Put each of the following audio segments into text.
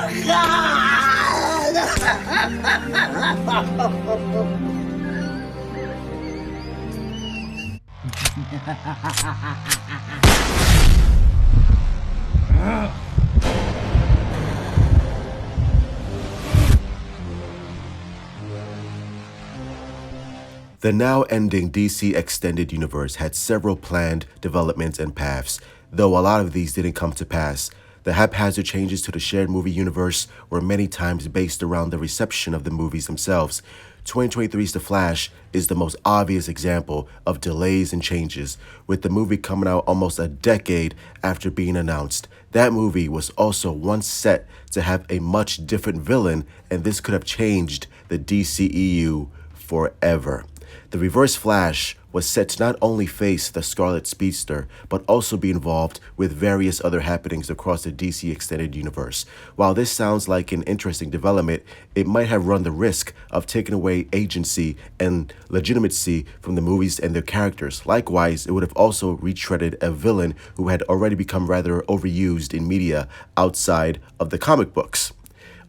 The now-ending DC Extended Universe had several planned developments and paths, though a lot of these didn't come to pass. The haphazard changes to the shared movie universe were many times based around the reception of the movies themselves. 2023's The Flash is the most obvious example of delays and changes, with the movie coming out almost a decade after being announced. That movie was also once set to have a much different villain, and this could have changed the DCEU forever. The Reverse Flash was set to not only face the Scarlet Speedster, but also be involved with various other happenings across the DC Extended Universe. While this sounds like an interesting development, it might have run the risk of taking away agency and legitimacy from the movies and their characters. Likewise, it would have also retreaded a villain who had already become rather overused in media outside of the comic books.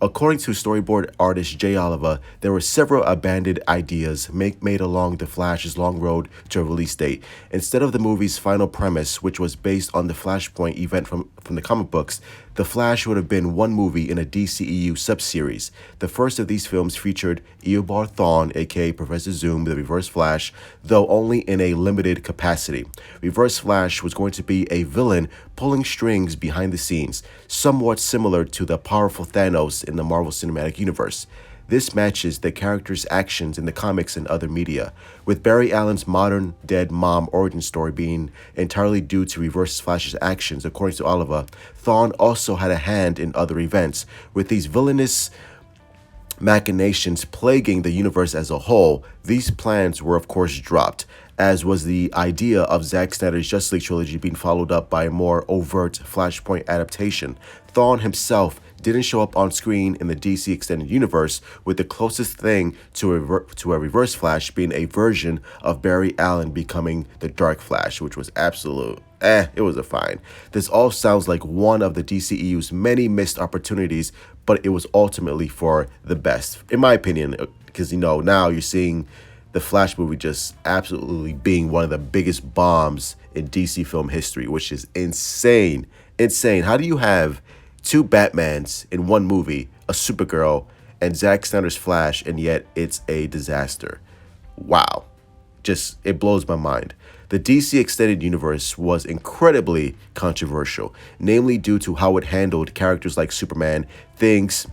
According to storyboard artist Jay Oliver, there were several abandoned ideas made along the Flash's long road to a release date. Instead of the movie's final premise, which was based on the Flashpoint event from the comic books, The Flash would have been one movie in a DCEU subseries. The first of these films featured Eobard Thawne, aka Professor Zoom, the Reverse Flash, though only in a limited capacity. Reverse Flash was going to be a villain pulling strings behind the scenes, somewhat similar to the powerful Thanos in the Marvel Cinematic Universe. This matches the character's actions in the comics and other media, with Barry Allen's modern dead mom origin story being entirely due to Reverse Flash's actions. According to Oliver, Thawne also had a hand in other events, with these villainous machinations plaguing the universe as a whole. These plans were of course dropped, as was the idea of Zack Snyder's Justice League trilogy being followed up by a more overt Flashpoint adaptation. Thawne himself didn't show up on screen in the DC Extended Universe, with the closest thing to a Reverse Flash being a version of Barry Allen becoming the Dark Flash, which was absolute. It was a fine. This all sounds like one of the DCEU's many missed opportunities, but it was ultimately for the best, in my opinion, because, now you're seeing the Flash movie just absolutely being one of the biggest bombs in DC film history, which is insane. Insane. How do you have two Batmans in one movie, a Supergirl, and Zack Snyder's Flash, and yet it's a disaster? Wow. It blows my mind. The DC Extended Universe was incredibly controversial, namely due to how it handled characters like Superman. Things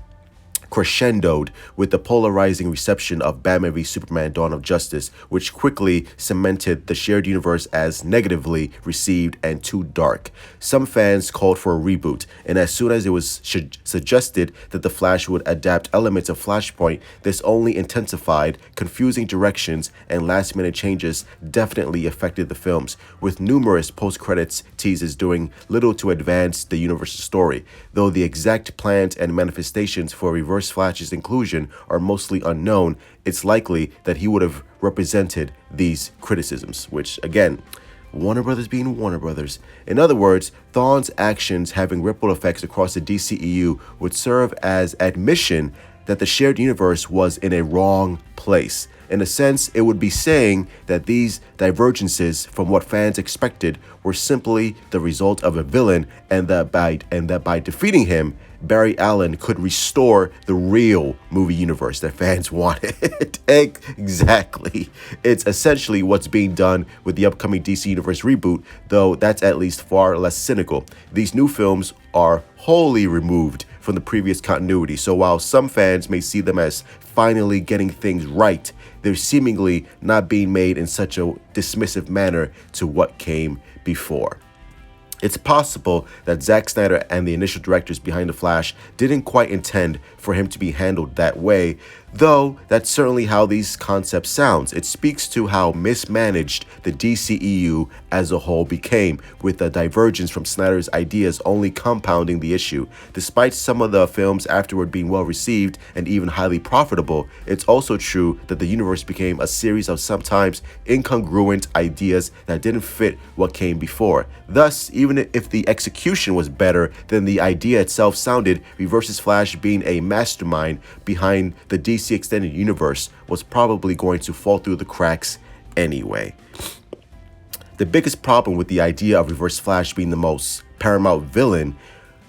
crescendoed with the polarizing reception of Batman v Superman: Dawn of Justice, which quickly cemented the shared universe as negatively received and too dark. Some fans called for a reboot, and as soon as it was suggested that the Flash would adapt elements of Flashpoint, this only intensified confusing directions, and last-minute changes definitely affected the films, with numerous post-credits teases doing little to advance the universe's story. Though the exact plans and manifestations for Reverse Flash's inclusion are mostly unknown, it's likely that he would have represented these criticisms, which, again, Warner Brothers being Warner Brothers. In other words, Thawne's actions having ripple effects across the DCEU would serve as admission that the shared universe was in a wrong place. In a sense, it would be saying that these divergences from what fans expected were simply the result of a villain, and that by defeating him, Barry Allen could restore the real movie universe that fans wanted. Exactly. It's essentially what's being done with the upcoming DC Universe reboot, though that's at least far less cynical. These new films are wholly removed from the previous continuity, so while some fans may see them as finally getting things right, they're seemingly not being made in such a dismissive manner to what came before. It's possible that Zack Snyder and the initial directors behind The Flash didn't quite intend for him to be handled that way, Though that's certainly how these concepts sounds. It speaks to how mismanaged the DCEU as a whole became, with the divergence from Snyder's ideas only compounding the issue. Despite some of the films afterward being well received and even highly profitable, it's also true that the universe became a series of sometimes incongruent ideas that didn't fit what came before. Thus, even if the execution was better than the idea itself sounded, Reverse's Flash being a mastermind behind the DC Extended Universe was probably going to fall through the cracks anyway. The biggest problem with the idea of Reverse Flash being the most paramount villain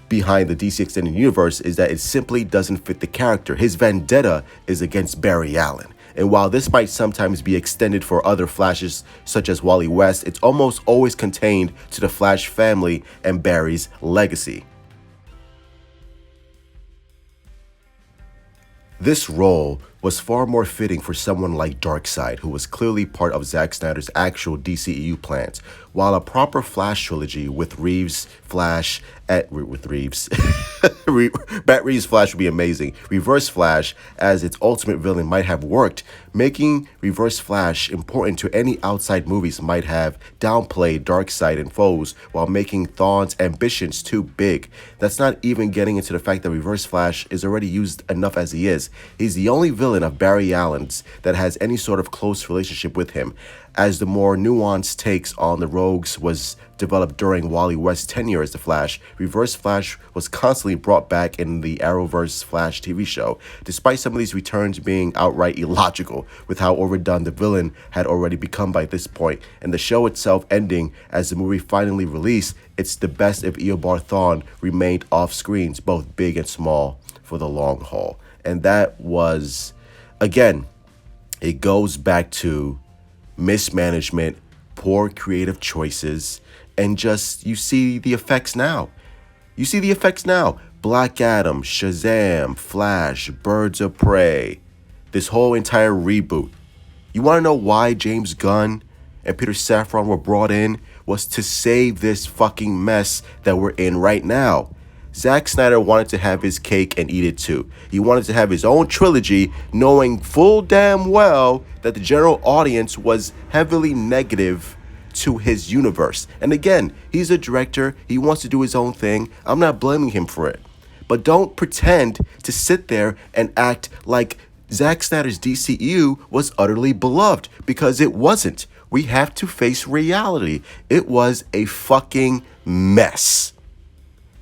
behind the DC Extended Universe is that it simply doesn't fit the character. His vendetta is against Barry Allen. And while this might sometimes be extended for other Flashes such as Wally West, it's almost always contained to the Flash family and Barry's legacy. This role was far more fitting for someone like Darkseid, who was clearly part of Zack Snyder's actual DCEU plans. While a proper Flash trilogy with Reeves' Flash with Reeves, Bat Reeves' Flash would be amazing. Reverse Flash as its ultimate villain might have worked. Making Reverse Flash important to any outside movies might have downplayed Darkseid and foes while making Thawne's ambitions too big. That's not even getting into the fact that Reverse Flash is already used enough as he is. He's the only villain of Barry Allen's that has any sort of close relationship with him, as the more nuanced takes on the rogues was developed during Wally West's tenure as the Flash. Reverse Flash was constantly brought back in the Arrowverse Flash TV show, despite some of these returns being outright illogical with how overdone the villain had already become by this point, and the show itself ending as the movie finally released. It's the best if Eobard Thawne remained off screens, both big and small, for the long haul. And that was, again, it goes back to mismanagement, poor creative choices, and just, you see the effects now. You see the effects now. Black Adam, Shazam, Flash, Birds of Prey, this whole entire reboot. You want to know why James Gunn and Peter Safran were brought in? Was to save this fucking mess that we're in right now. Zack Snyder wanted to have his cake and eat it too. He wanted to have his own trilogy, knowing full damn well that the general audience was heavily negative to his universe. And again, he's a director. He wants to do his own thing. I'm not blaming him for it. But don't pretend to sit there and act like Zack Snyder's DCEU was utterly beloved, because it wasn't. We have to face reality. It was a fucking mess.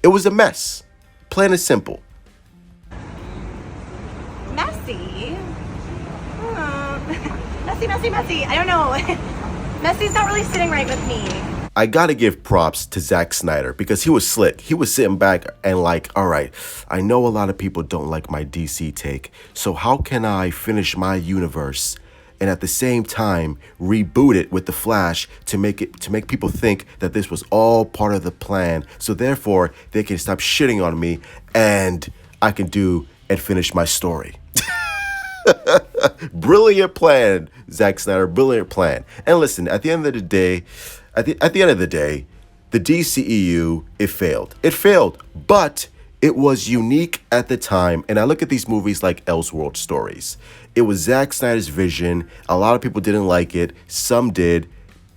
It was a mess. Plain and simple. Messy? Messy. I don't know. Messy's not really sitting right with me. I gotta give props to Zack Snyder because he was slick. He was sitting back and like, all right, I know a lot of people don't like my DC take, so how can I finish my universe and at the same time reboot it with the Flash to make people think that this was all part of the plan, so therefore they can stop shitting on me and I can do and finish my story. Brilliant plan, Zack Snyder, brilliant plan. And listen, at the end of the day, the DCEU, it failed. It failed, but it was unique at the time. And I look at these movies like Elseworld stories. It was Zack Snyder's vision. A lot of people didn't like it. Some did,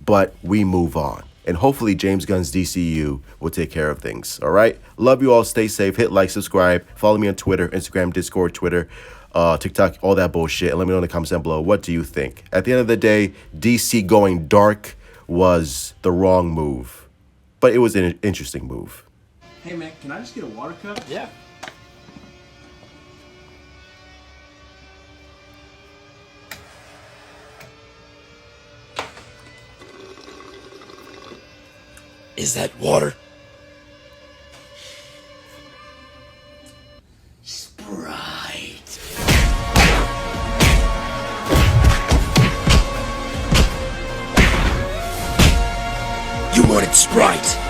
but we move on. And hopefully James Gunn's DCEU will take care of things. All right? Love you all. Stay safe. Hit like, subscribe. Follow me on Twitter, Instagram, Discord, Twitter, TikTok, all that bullshit. And let me know in the comments down below. What do you think? At the end of the day, DC going dark was the wrong move. But it was an interesting move. Hey man, can I just get a water cup? Yeah. Is that water? Sprite. You wanted Sprite.